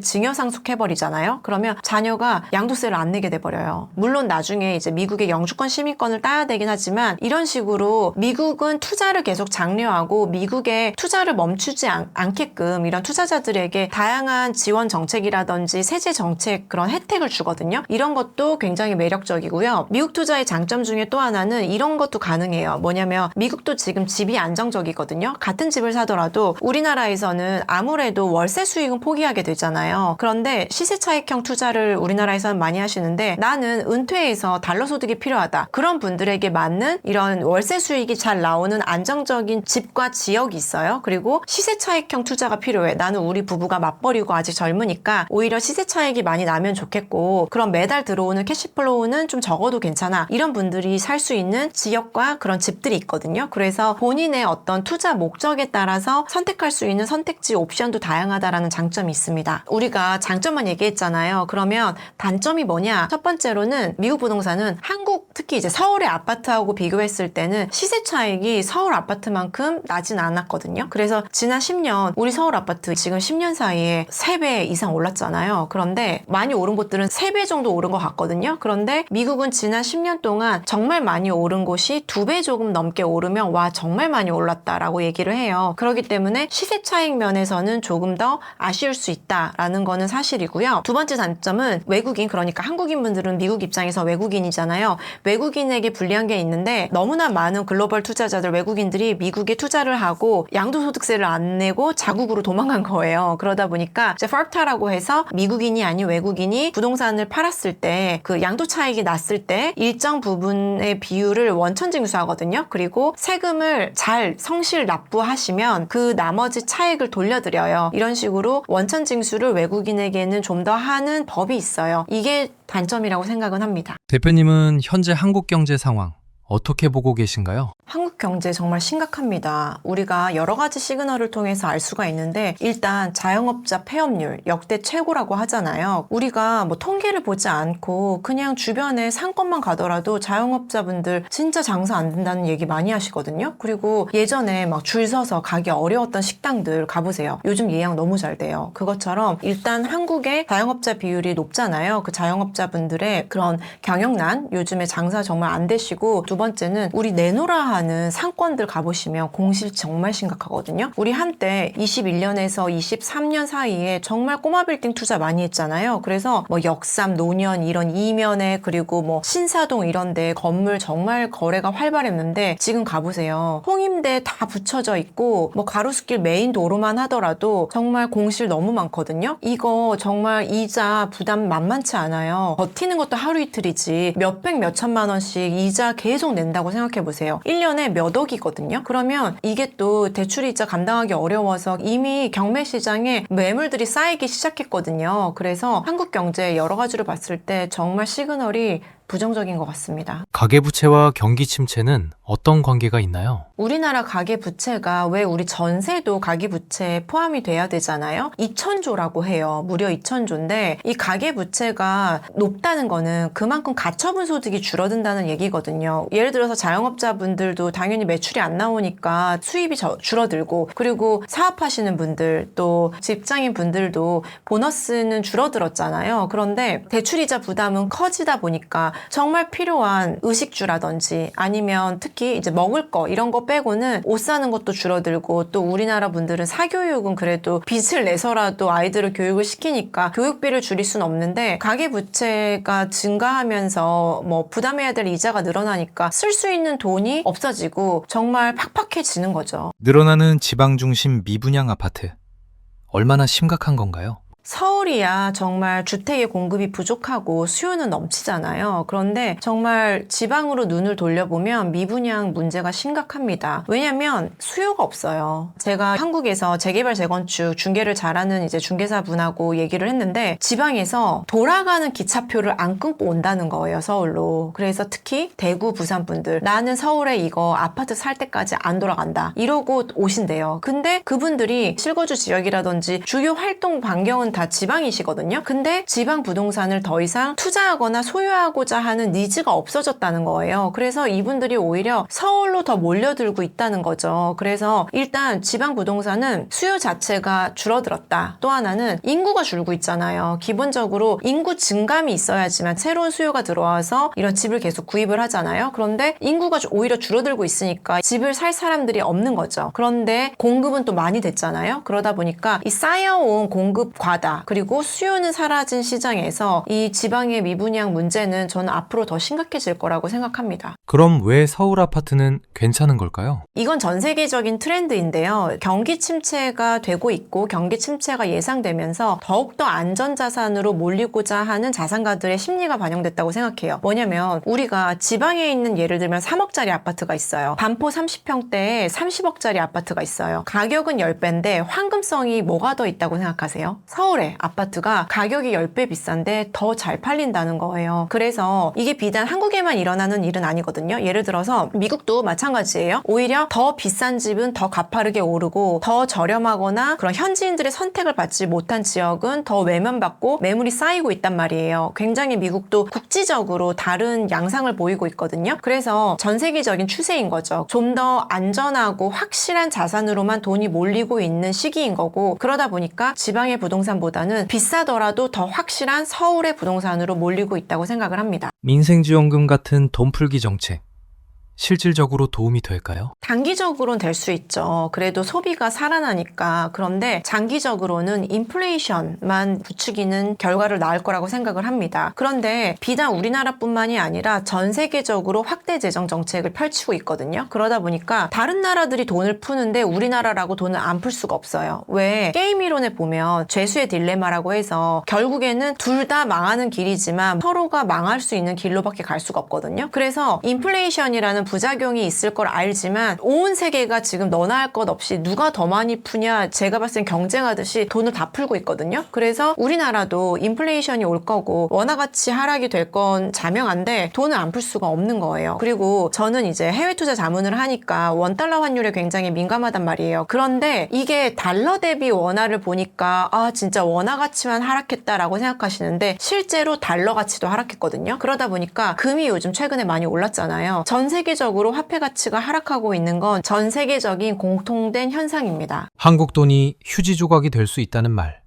증여상속해버리잖아요. 그러면 자녀가 양도세를 안 내게 돼버려요. 물론 나중에 이제 미국의 영주권 시민권을 따야 되긴 하지만 이런 식으로 미국은 투자를 계속 장려하고 미국의 투자를 멈추지 않게끔 이런 투자자들에게 다양한 지원 정책이라든지 세제 정책 그런 혜택을 주거든요. 이런 것도 굉장히 매력적이고요. 미국 투자의 장점 중에 또 하나는 이런 것도 가능해요. 뭐냐면 미국도 지금 집이 안정적이거든요. 같은 집을 사더라도 우리나라에서는 아무래도 월세 수익은 포기하게 되잖아요. 그런데 시세 차익형 투자를 우리나라에서는 많이 하시는데 나는 은퇴해서 달러 소득이 필요하다. 그런 분들에게 맞는 이런 월세 수익이 잘 나오는 안정적인 집과 지역이 있어요. 그리고 시세 차익형 투자가 필요해. 나는 우리 부부가 맞벌이고 아직 젊으니까 오히려 시세 차익이 많이 나면 좋겠고 그런 매달 들어오는 캐시플로우는 좀 적어도 괜찮아. 이런 분들이 살 수 있는 지역과 그런 집들이 있거든요. 그래서 본인의 어떤 투자 목적에 따라서 선택할 수 있는 선택지 옵션도 다양하다라는 장점이 있습니다. 우리가 장점만 얘기했잖아요. 그러면 단점이 뭐냐? 첫 번째로는 미국 부동산은 한국 특히 이제 서울의 아파트하고 비교했을 때는 시세 차익이 서울 아파트만큼 나진 않았거든요. 그래서 지난 10년 우리 서울 아파트 지금 10년 사이에 3배 이상 올랐잖아요. 그런데 많이 오른 곳들은 3배 정도 오른 것 같거든요. 그런데 미국은 지난 10년 동안 정말 많이 오른 곳이 2배 조금 넘게 오르면 와 정말 많이 올랐다라고 얘기를 해요. 그렇기 때문에 시세 차익 면에서는 조금 더 아쉬울 수 있다라는 거는 사실이고요. 두 번째 단점은 외국인, 그러니까 한국인 분들은 미국 입장에서 외국인이잖아요. 외국인에게 불리한 게 있는데 너무나 많은 글로벌 투자자들 외국인들이 미국에 투자를 하고 양도소득세를 안 내고 자국으로 도망간 거예요. 그러다 보니까 이제 FARTA라고 해서 미국인이 아닌 외국인이 부동산을 팔았을 때 그 양도 차익이 났을 때 일정 부분의 비율을 원천징수하거든요. 그리고 세금을 잘 성실 납부하시면 그 나머지 차익을 돌려드려요. 이런 식으로 원천징수를 외국인에게는 좀 더 하는 법이 있어요. 이게 단점이라고 생각은 합니다. 대표님은 현재 한국 경제 상황 어떻게 보고 계신가요? 한국 경제 정말 심각합니다. 우리가 여러 가지 시그널을 통해서 알 수가 있는데 일단 자영업자 폐업률 역대 최고라고 하잖아요. 우리가 뭐 통계를 보지 않고 그냥 주변에 상권만 가더라도 자영업자분들 진짜 장사 안 된다는 얘기 많이 하시거든요. 그리고 예전에 막 줄 서서 가기 어려웠던 식당들 가보세요. 요즘 예약 너무 잘 돼요. 그것처럼 일단 한국의 자영업자 비율이 높잖아요. 그 자영업자분들의 그런 경영난, 요즘에 장사 정말 안 되시고, 두 번째는 우리 내노라 하는 상권들 가보시면 공실 정말 심각하거든요. 우리 한때 21년에서 23년 사이에 정말 꼬마 빌딩 투자 많이 했잖아요. 그래서 뭐 역삼, 노년 이런 이면에, 그리고 뭐 신사동 이런 데 건물 정말 거래가 활발했는데 지금 가보세요. 홍임대 다 붙여져 있고 뭐 가로수길 메인 도로만 하더라도 정말 공실 너무 많거든요. 이거 정말 이자 부담 만만치 않아요. 버티는 것도 하루 이틀이지 몇백 몇천만 원씩 이자 계속 낸다고 생각해 보세요. 1년에 몇 억이거든요. 그러면 이게 또 대출이자 감당하기 어려워서 이미 경매 시장에 매물들이 쌓이기 시작했거든요. 그래서 한국 경제 여러 가지로 봤을 때 정말 시그널이 부정적인 것 같습니다. 가계부채와 경기 침체는 어떤 관계가 있나요? 우리나라 가계부채가 왜 우리 전세도 가계부채에 포함이 돼야 되잖아요. 2,000조라고 해요. 무려 2,000조인데 이 가계부채가 높다는 거는 그만큼 가처분 소득이 줄어든다는 얘기거든요. 예를 들어서 자영업자분들도 당연히 매출이 안 나오니까 수입이 줄어들고, 그리고 사업하시는 분들 또 직장인 분들도 보너스는 줄어들었잖아요. 그런데 대출이자 부담은 커지다 보니까 정말 필요한 의식주라든지 아니면 특히 이제 먹을 거 이런 거 빼고는 옷 사는 것도 줄어들고, 또 우리나라 분들은 사교육은 그래도 빚을 내서라도 아이들을 교육을 시키니까 교육비를 줄일 수는 없는데 가계부채가 증가하면서 뭐 부담해야 될 이자가 늘어나니까 쓸 수 있는 돈이 없어지고 정말 팍팍해지는 거죠. 늘어나는 지방 중심 미분양 아파트. 얼마나 심각한 건가요? 서울이야 정말 주택의 공급이 부족하고 수요는 넘치잖아요. 그런데 정말 지방으로 눈을 돌려보면 미분양 문제가 심각합니다. 왜냐면 수요가 없어요. 제가 한국에서 재개발 재건축 중개를 잘하는 이제 중개사분하고 얘기를 했는데 지방에서 돌아가는 기차표를 안 끊고 온다는 거예요, 서울로. 그래서 특히 대구, 부산 분들 나는 서울에 이거 아파트 살 때까지 안 돌아간다 이러고 오신대요. 근데 그분들이 실거주 지역이라든지 주요 활동 반경은 다 지방이시거든요. 근데 지방 부동산을 더 이상 투자하거나 소유하고자 하는 니즈가 없어졌다는 거예요. 그래서 이분들이 오히려 서울로 더 몰려들고 있다는 거죠. 그래서 일단 지방 부동산은 수요 자체가 줄어들었다. 또 하나는 인구가 줄고 있잖아요. 기본적으로 인구 증감이 있어야지만 새로운 수요가 들어와서 이런 집을 계속 구입을 하잖아요. 그런데 인구가 오히려 줄어들고 있으니까 집을 살 사람들이 없는 거죠. 그런데 공급은 또 많이 됐잖아요. 그러다 보니까 이 쌓여온 공급 과다, 그리고 수요는 사라진 시장에서 이 지방의 미분양 문제는 저는 앞으로 더 심각해질 거라고 생각합니다. 그럼 왜 서울 아파트는 괜찮은 걸까요? 이건 전 세계적인 트렌드인데요. 경기 침체가 되고 있고 경기 침체가 예상되면서 더욱더 안전자산으로 몰리고자 하는 자산가들의 심리가 반영됐다고 생각해요. 뭐냐면 우리가 지방에 있는 예를 들면 3억짜리 아파트가 있어요. 반포 30평대에 30억짜리 아파트가 있어요. 가격은 10배인데 황금성이 뭐가 더 있다고 생각하세요? 서울에 아파트가 가격이 10배 비싼데 더 잘 팔린다는 거예요. 그래서 이게 비단 한국에만 일어나는 일은 아니거든요. 예를 들어서 미국도 마찬가지예요. 오히려 더 비싼 집은 더 가파르게 오르고 더 저렴하거나 그런 현지인들의 선택을 받지 못한 지역은 더 외면받고 매물이 쌓이고 있단 말이에요. 굉장히 미국도 국지적으로 다른 양상을 보이고 있거든요. 그래서 전 세계적인 추세인 거죠. 좀 더 안전하고 확실한 자산으로만 돈이 몰리고 있는 시기인 거고, 그러다 보니까 지방의 부동산보다는 비싸더라도 더 확실한 서울의 부동산으로 몰리고 있다고 생각을 합니다. 민생지원금 같은 돈풀기 정책. 실질적으로 도움이 될까요? 단기적으로는 될 수 있죠. 그래도 소비가 살아나니까. 그런데 장기적으로는 인플레이션만 부추기는 결과를 낳을 거라고 생각을 합니다. 그런데 비단 우리나라뿐만이 아니라 전 세계적으로 확대 재정 정책을 펼치고 있거든요. 그러다 보니까 다른 나라들이 돈을 푸는데 우리나라라고 돈을 안 풀 수가 없어요. 왜? 게임 이론에 보면 죄수의 딜레마라고 해서 결국에는 둘 다 망하는 길이지만 서로가 망할 수 있는 길로밖에 갈 수가 없거든요. 그래서 인플레이션이라는 부작용이 있을 걸 알지만 온 세계가 지금 너나 할 것 없이 누가 더 많이 푸냐 제가 봤을 땐 경쟁하듯이 돈을 다 풀고 있거든요. 그래서 우리나라도 인플레이션이 올 거고 원화 가치 하락이 될 건 자명한데 돈을 안 풀 수가 없는 거예요. 그리고 저는 이제 해외 투자 자문을 하니까 원달러 환율에 굉장히 민감하단 말이에요. 그런데 이게 달러 대비 원화를 보니까 아 진짜 원화 가치만 하락했다라고 생각하시는데 실제로 달러 가치도 하락했거든요. 그러다 보니까 금이 요즘 최근에 많이 올랐잖아요. 전 세계적으로 화폐 가치가 하락하고 있는 건 전 세계적인 공통된 현상입니다. 한국 돈이 휴지 조각이 될 수 있다는 말,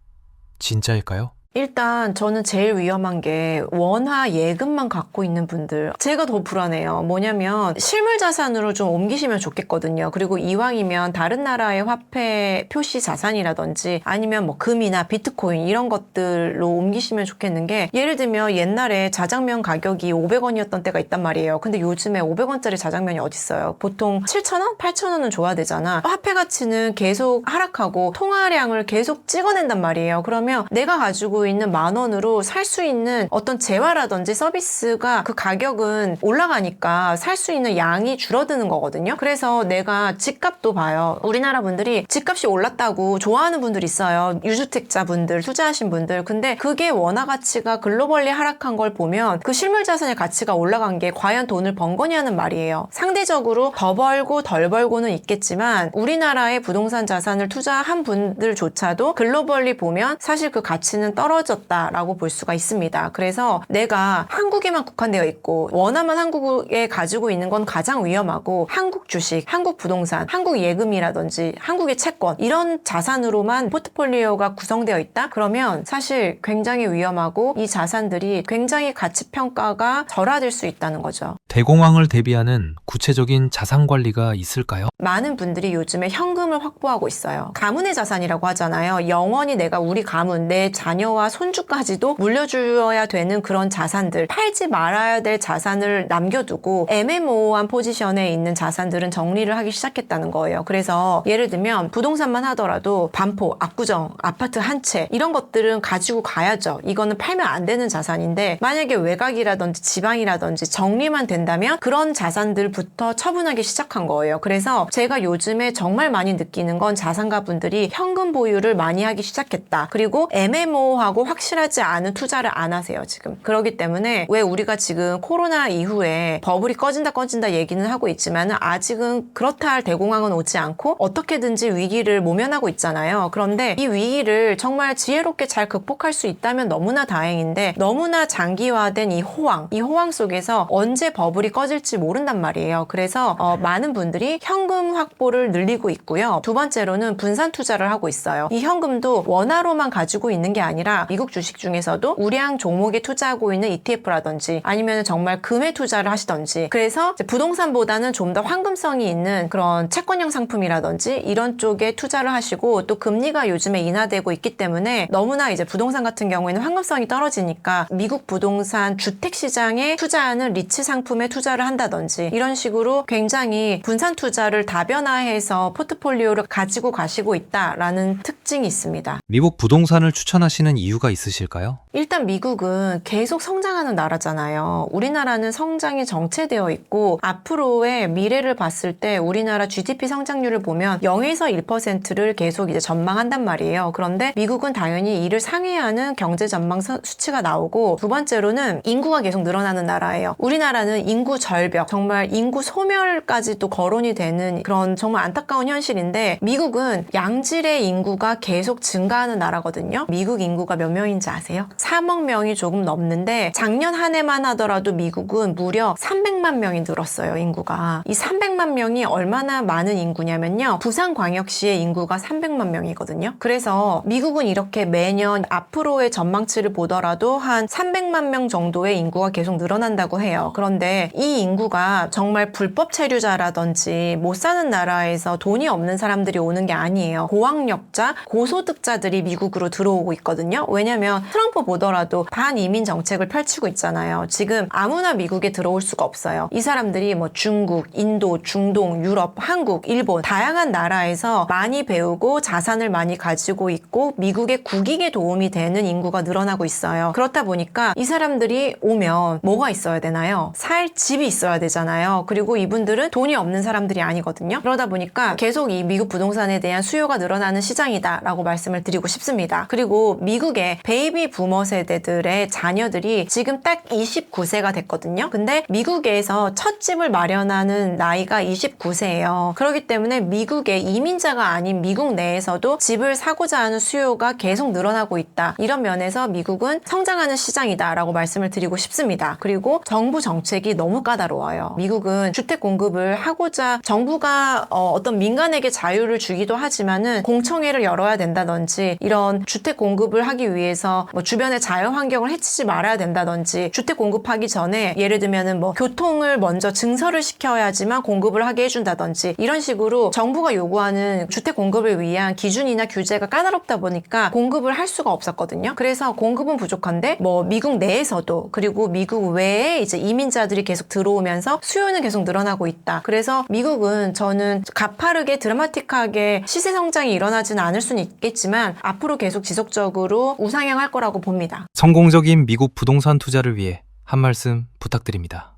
진짜일까요? 일단 저는 제일 위험한 게 원화 예금만 갖고 있는 분들, 제가 더 불안해요. 뭐냐면 실물 자산으로 좀 옮기시면 좋겠거든요. 그리고 이왕이면 다른 나라의 화폐 표시 자산이라든지 아니면 뭐 금이나 비트코인 이런 것들로 옮기시면 좋겠는 게, 예를 들면 옛날에 자장면 가격이 500원이었던 때가 있단 말이에요. 근데 요즘에 500원짜리 자장면이 어딨어요. 보통 7,000원? 8,000원은 줘야 되잖아. 화폐 가치는 계속 하락하고 통화량을 계속 찍어낸단 말이에요. 그러면 내가 가지고 있는 10,000원으로 살 수 있는 어떤 재화라든지 서비스가 그 가격은 올라가니까 살 수 있는 양이 줄어드는 거거든요. 그래서 내가 집값도 봐요. 우리나라 분들이 집값이 올랐다고 좋아하는 분들 있어요. 유주택자 분들, 투자하신 분들. 근데 그게 원화 가치가 글로벌리 하락한 걸 보면 그 실물 자산의 가치가 올라간 게 과연 돈을 번 거냐는 말이에요. 상대적으로 더 벌고 덜 벌고는 있겠지만 우리나라의 부동산 자산을 투자한 분들조차도 글로벌리 보면 사실 그 가치는 떨어졌다라고 볼 수가 있습니다. 그래서 내가 한국에만 국한되어 있고 원화만 한국에 가지고 있는 건 가장 위험하고, 한국 주식, 한국 부동산, 한국 예금이라든지 한국의 채권 이런 자산으로만 포트폴리오가 구성되어 있다? 그러면 사실 굉장히 위험하고 이 자산들이 굉장히 가치 평가가 절하될 수 있다는 거죠. 대공황을 대비하는 구체적인 자산 관리가 있을까요? 많은 분들이 요즘에 현금을 확보하고 있어요. 가문의 자산이라고 하잖아요. 영원히 내가 우리 가문, 내 자녀와 손주까지도 물려주어야 되는 그런 자산들, 팔지 말아야 될 자산을 남겨두고 애매모호한 포지션에 있는 자산들은 정리를 하기 시작했다는 거예요. 그래서 예를 들면 부동산만 하더라도 반포, 압구정, 아파트 한 채 이런 것들은 가지고 가야죠. 이거는 팔면 안 되는 자산인데 만약에 외곽이라든지 지방이라든지 정리만 된다면 그런 자산들부터 처분하기 시작한 거예요. 그래서 제가 요즘에 정말 많이 느끼는 건 자산가 분들이 현금 보유를 많이 하기 시작했다. 그리고 애매모호하고 확실하지 않은 투자를 안 하세요, 지금. 그렇기 때문에 왜 우리가 지금 코로나 이후에 버블이 꺼진다 얘기는 하고 있지만 아직은 그렇다 할 대공황은 오지 않고 어떻게든지 위기를 모면하고 있잖아요. 그런데 이 위기를 정말 지혜롭게 잘 극복할 수 있다면 너무나 다행인데, 너무나 장기화된 이 호황 속에서 언제 버블이 꺼질지 모른단 말이에요. 그래서 많은 분들이 현금 확보를 늘리고 있고요. 두 번째로는 분산 투자를 하고 있어요. 이 현금도 원화로만 가지고 있는 게 아니라 미국 주식 중에서도 우량 종목에 투자하고 있는 ETF라든지 아니면 정말 금에 투자를 하시던지, 그래서 부동산보다는 좀 더 황금성이 있는 그런 채권형 상품이라든지 이런 쪽에 투자를 하시고, 또 금리가 요즘에 인하되고 있기 때문에 너무나 이제 부동산 같은 경우에는 황금성이 떨어지니까 미국 부동산 주택 시장에 투자하는 리츠 상품에 투자를 한다든지 이런 식으로 굉장히 분산 투자를 다변화해서 포트폴리오를 가지고 가시고 있다라는 특징이 있습니다. 미국 부동산을 추천하시는 이유가 있으실까요? 일단 미국은 계속 성장하는 나라잖아요. 우리나라는 성장이 정체되어 있고 앞으로의 미래를 봤을 때 우리나라 GDP 성장률을 보면 0에서 1%를 계속 이제 전망한단 말이에요. 그런데 미국은 당연히 이를 상회하는 경제 전망 수치가 나오고, 두 번째로는 인구가 계속 늘어나는 나라예요. 우리나라는 인구 절벽, 정말 인구 소멸까지도 거론이 되는 그런 정말 안타까운 현실인데, 미국은 양질의 인구가 계속 증가하는 나라거든요. 미국 인구가 인구가 몇 명인지 아세요? 3억 명이 조금 넘는데 작년 한 해만 하더라도 미국은 무려 300만 명이 늘었어요, 인구가. 이 300만 명이 얼마나 많은 인구냐면요. 부산광역시의 인구가 300만 명이거든요. 그래서 미국은 이렇게 매년 앞으로의 전망치를 보더라도 한 300만 명 정도의 인구가 계속 늘어난다고 해요. 그런데 이 인구가 정말 불법 체류자라든지 못 사는 나라에서 돈이 없는 사람들이 오는 게 아니에요. 고학력자, 고소득자들이 미국으로 들어오고 있거든요. 왜냐면 트럼프 보더라도 반이민 정책을 펼치고 있잖아요. 지금 아무나 미국에 들어올 수가 없어요. 이 사람들이 뭐 중국, 인도, 중동, 유럽, 한국, 일본 다양한 나라에서 많이 배우고 자산을 많이 가지고 있고 미국의 국익에 도움이 되는 인구가 늘어나고 있어요. 그렇다 보니까 이 사람들이 오면 뭐가 있어야 되나요? 살 집이 있어야 되잖아요. 그리고 이분들은 돈이 없는 사람들이 아니거든요. 그러다 보니까 계속 이 미국 부동산에 대한 수요가 늘어나는 시장이다라고 말씀을 드리고 싶습니다. 그리고 미국의 베이비 부머 세대들의 자녀들이 지금 딱 29세가 됐거든요. 근데 미국에서 첫 집을 마련하는 나이가 29세예요. 그렇기 때문에 미국의 이민자가 아닌 미국 내에서도 집을 사고자 하는 수요가 계속 늘어나고 있다. 이런 면에서 미국은 성장하는 시장이다라고 말씀을 드리고 싶습니다. 그리고 정부 정책이 너무 까다로워요. 미국은 주택 공급을 하고자 정부가 어떤 민간에게 자유를 주기도 하지만은 공청회를 열어야 된다든지 이런 주택 공급을 하기 위해서 뭐 주변의 자연 환경을 해치지 말아야 된다든지 주택 공급하기 전에 예를 들면은 뭐 교통을 먼저 증설을 시켜야지만 공급을 하게 해준다든지 이런 식으로 정부가 요구하는 주택 공급을 위한 기준이나 규제가 까다롭다 보니까 공급을 할 수가 없었거든요. 그래서 공급은 부족한데 뭐 미국 내에서도 그리고 미국 외에 이제 이민자들이 계속 들어오면서 수요는 계속 늘어나고 있다. 그래서 미국은 저는 가파르게 드라마틱하게 시세 성장이 일어나지는 않을 수는 있겠지만 앞으로 계속 지속적으로 우상향할 거라고 봅니다. 성공적인 미국 부동산 투자를 위해 한 말씀 부탁드립니다.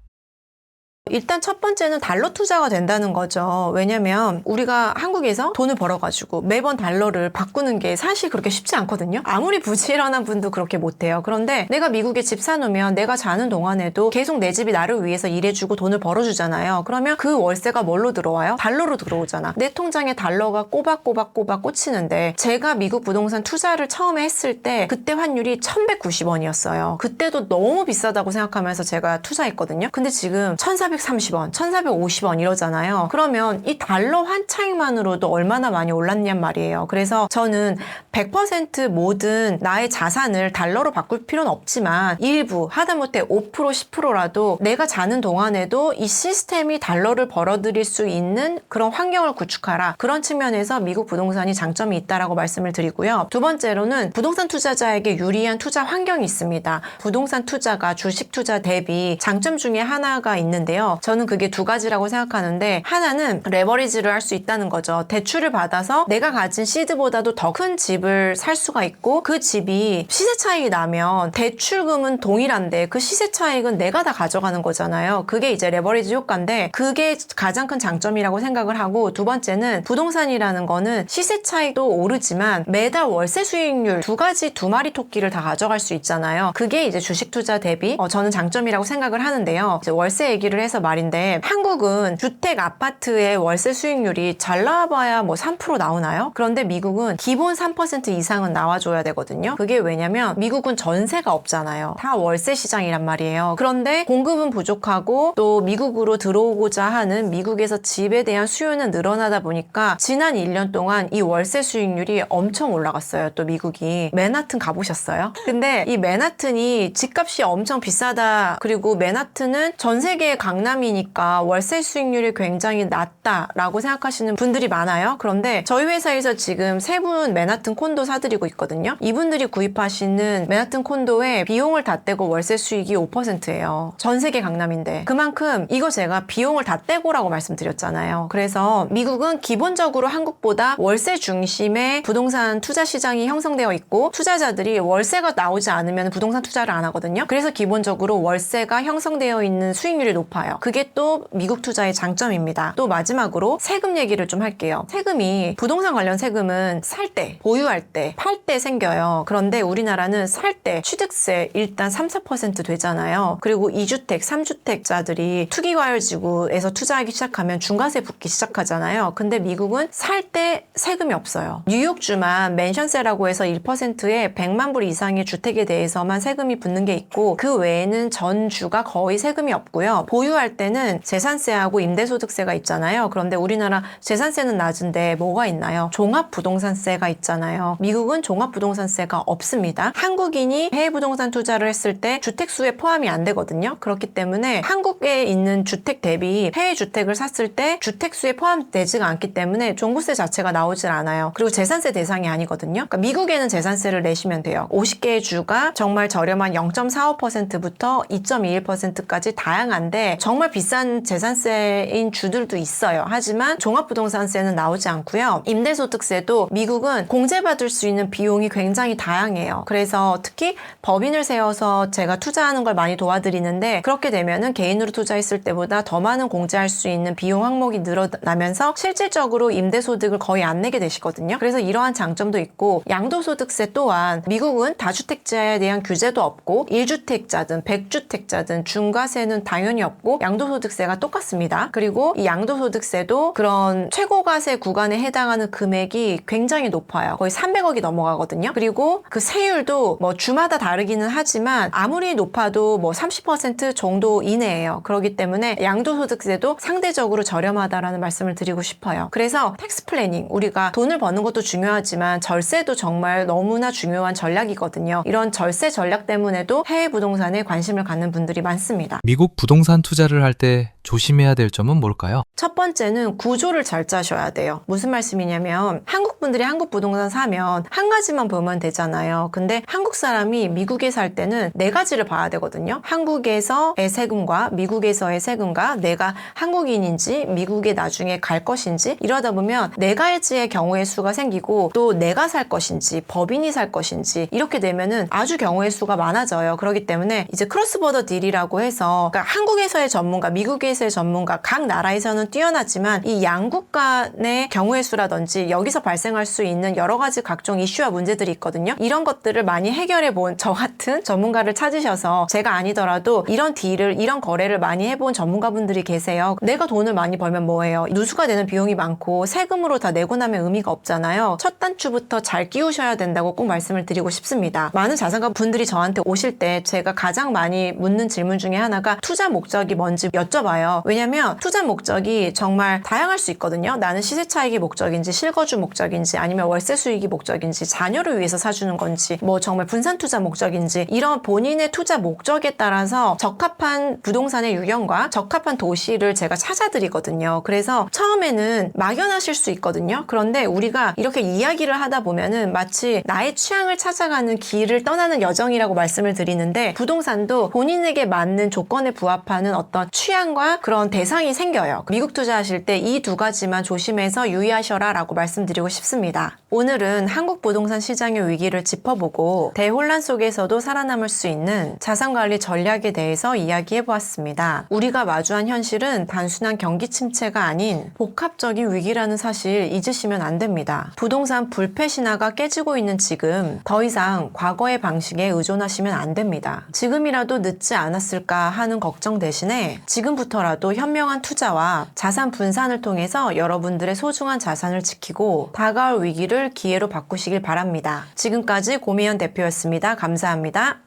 일단 첫 번째는 달러 투자가 된다는 거죠. 왜냐면 우리가 한국에서 돈을 벌어가지고 매번 달러를 바꾸는 게 사실 그렇게 쉽지 않거든요. 아무리 부지런한 분도 그렇게 못해요. 그런데 내가 미국에 집 사놓으면 내가 자는 동안에도 계속 내 집이 나를 위해서 일해주고 돈을 벌어주잖아요. 그러면 그 월세가 뭘로 들어와요? 달러로 들어오잖아. 내 통장에 달러가 꼬박꼬박 꽂히는데 제가 미국 부동산 투자를 처음에 했을 때 그때 환율이 1190원이었어요. 그때도 너무 비싸다고 생각하면서 제가 투자했거든요. 근데 지금 1430원, 1450원 이러잖아요. 그러면 이 달러 환 차익만으로도 얼마나 많이 올랐냔 말이에요. 그래서 저는 100% 모든 나의 자산을 달러로 바꿀 필요는 없지만 일부 하다못해 5% 10%라도 내가 자는 동안에도 이 시스템이 달러를 벌어들일 수 있는 그런 환경을 구축하라. 그런 측면에서 미국 부동산이 장점이 있다라고 말씀을 드리고요. 두 번째로는 부동산 투자자에게 유리한 투자 환경이 있습니다. 부동산 투자가 주식 투자 대비 장점 중에 하나가 있는데요. 저는 그게 두 가지라고 생각하는데 하나는 레버리지를 할 수 있다는 거죠. 대출을 받아서 내가 가진 시드보다도 더 큰 집을 살 수가 있고 그 집이 시세 차익이 나면 대출금은 동일한데 그 시세 차익은 내가 다 가져가는 거잖아요. 그게 이제 레버리지 효과인데 그게 가장 큰 장점이라고 생각을 하고 두 번째는 부동산이라는 거는 시세 차익도 오르지만 매달 월세 수익률 두 가지 두 마리 토끼를 다 가져갈 수 있잖아요. 그게 이제 주식 투자 대비 저는 장점이라고 생각을 하는데요. 이제 월세 얘기를 해서 말인데 한국은 주택 아파트의 월세 수익률이 잘 나와봐야 뭐 3% 나오나요? 그런데 미국은 기본 3% 이상은 나와줘야 되거든요. 그게 왜냐면 미국은 전세가 없잖아요. 다 월세 시장이란 말이에요. 그런데 공급은 부족하고 또 미국으로 들어오고자 하는 미국에서 집에 대한 수요는 늘어나다 보니까 지난 1년 동안 이 월세 수익률이 엄청 올라갔어요. 또 미국이. 맨하튼 가보셨어요? 근데 이 맨하튼이 집값이 엄청 비싸다. 그리고 맨하튼은 전 세계의 강남이니까 월세 수익률이 굉장히 낮다라고 생각하시는 분들이 많아요. 그런데 저희 회사에서 지금 세 분 맨하튼 콘도 사드리고 있거든요. 이분들이 구입하시는 맨하튼 콘도에 비용을 다 떼고 월세 수익이 5%예요. 전 세계 강남인데. 그만큼 이거 제가 비용을 다 떼고라고 말씀드렸잖아요. 그래서 미국은 기본적으로 한국보다 월세 중심의 부동산 투자 시장이 형성되어 있고 투자자들이 월세가 나오지 않으면 부동산 투자를 안 하거든요. 그래서 기본적으로 월세가 형성되어 있는 수익률이 높아요. 있어요. 그게 또 미국 투자의 장점입니다. 또 마지막으로 세금 얘기를 좀 할게요. 세금이 부동산 관련 세금은 살 때, 보유할 때, 팔 때 생겨요. 그런데 우리나라는 살 때 취득세 일단 3, 4% 되잖아요. 그리고 2주택, 3주택자들이 투기과열지구에서 투자하기 시작하면 중과세 붙기 시작하잖아요. 근데 미국은 살 때 세금이 없어요. 뉴욕주만 맨션세라고 해서 1%에 100만 불 이상의 주택에 대해서만 세금이 붙는 게 있고 그 외에는 전 주가 거의 세금이 없고요. 보유할 때는 재산세하고 임대소득세가 있잖아요. 그런데 우리나라 재산세는 낮은데 뭐가 있나요? 종합부동산세가 있잖아요. 미국은 종합부동산세가 없습니다. 한국인이 해외 부동산 투자를 했을 때 주택수에 포함이 안 되거든요. 그렇기 때문에 한국에 있는 주택 대비 해외 주택을 샀을 때 주택수에 포함되지가 않기 때문에 종부세 자체가 나오질 않아요. 그리고 재산세 대상이 아니거든요. 그러니까 미국에는 재산세를 내시면 돼요. 50개의 주가 정말 저렴한 0.45%부터 2.21%까지 다양한데 정말 비싼 재산세인 주들도 있어요. 하지만 종합부동산세는 나오지 않고요. 임대소득세도 미국은 공제받을 수 있는 비용이 굉장히 다양해요. 그래서 특히 법인을 세워서 제가 투자하는 걸 많이 도와드리는데 그렇게 되면은 개인으로 투자했을 때보다 더 많은 공제할 수 있는 비용 항목이 늘어나면서 실질적으로 임대소득을 거의 안 내게 되시거든요. 그래서 이러한 장점도 있고 양도소득세 또한 미국은 다주택자에 대한 규제도 없고 1주택자든 100주택자든 중과세는 당연히 없고 양도소득세가 똑같습니다. 그리고 이 양도소득세도 그런 최고과세 구간에 해당하는 금액이 굉장히 높아요. 거의 300억이 넘어가거든요. 그리고 그 세율도 뭐 주마다 다르기는 하지만 아무리 높아도 뭐 30% 정도 이내예요. 그렇기 때문에 양도소득세도 상대적으로 저렴하다라는 말씀을 드리고 싶어요. 그래서 텍스 플래닝, 우리가 돈을 버는 것도 중요하지만 절세도 정말 너무나 중요한 전략이거든요. 이런 절세 전략 때문에도 해외 부동산에 관심을 갖는 분들이 많습니다. 미국 부동산 투자를 할 때 조심해야 될 점은 뭘까요? 첫 번째는 구조를 잘 짜셔야 돼요. 무슨 말씀이냐면 한국 분들이 한국 부동산 사면 한 가지만 보면 되잖아요. 근데 한국 사람이 미국에 살 때는 네 가지를 봐야 되거든요. 한국에서의 세금과 미국에서의 세금과 내가 한국인인지 미국에 나중에 갈 것인지 이러다 보면 네 가지의 경우의 수가 생기고 또 내가 살 것인지 법인이 살 것인지 이렇게 되면은 아주 경우의 수가 많아져요. 그렇기 때문에 이제 크로스보더 딜이라고 해서 그러니까 한국에서의 전문가, 미국에서의 전문가 각 나라에서는 뛰어나지만 이 양국 간의 경우의 수라든지 여기서 발생할 수 있는 여러 가지 각종 이슈와 문제들이 있거든요. 이런 것들을 많이 해결해 본 저 같은 전문가를 찾으셔서 제가 아니더라도 이런 딜을 이런 거래를 많이 해본 전문가분들이 계세요. 내가 돈을 많이 벌면 뭐해요? 누수가 되는 비용이 많고 세금으로 다 내고 나면 의미가 없잖아요. 첫 단추부터 잘 끼우셔야 된다고 꼭 말씀을 드리고 싶습니다. 많은 자산가 분들이 저한테 오실 때 제가 가장 많이 묻는 질문 중에 하나가 투자 목적이 뭔지 여쭤봐요. 왜냐면 투자 목적이 정말 다양할 수 있거든요. 나는 시세 차익이 목적인지 실거주 목적인지 아니면 월세 수익이 목적인지 자녀를 위해서 사주는 건지 뭐 정말 분산 투자 목적인지 이런 본인의 투자 목적에 따라서 적합한 부동산의 유형과 적합한 도시를 제가 찾아드리거든요. 그래서 처음에는 막연하실 수 있거든요. 그런데 우리가 이렇게 이야기를 하다 보면은 마치 나의 취향을 찾아가는 길을 떠나는 여정이라고 말씀을 드리는데 부동산도 본인에게 맞는 조건에 부합하는 어떤 취향과 그런 대상이 생겨요. 미국 투자하실 때 이 두 가지만 조심해서 유의하셔라 라고 말씀드리고 싶습니다. 오늘은 한국 부동산 시장의 위기를 짚어보고 대혼란 속에서도 살아남을 수 있는 자산관리 전략에 대해서 이야기해보았습니다. 우리가 마주한 현실은 단순한 경기 침체가 아닌 복합적인 위기라는 사실 잊으시면 안 됩니다. 부동산 불패 신화가 깨지고 있는 지금 더 이상 과거의 방식에 의존하시면 안 됩니다. 지금이라도 늦지 않았을까 하는 걱정 대신에 지금부터라도 현명한 투자와 자산 분산을 통해서 여러분들의 소중한 자산을 지키고 다가올 위기를 기회로 바꾸시길 바랍니다. 지금까지 고미연 대표였습니다. 감사합니다.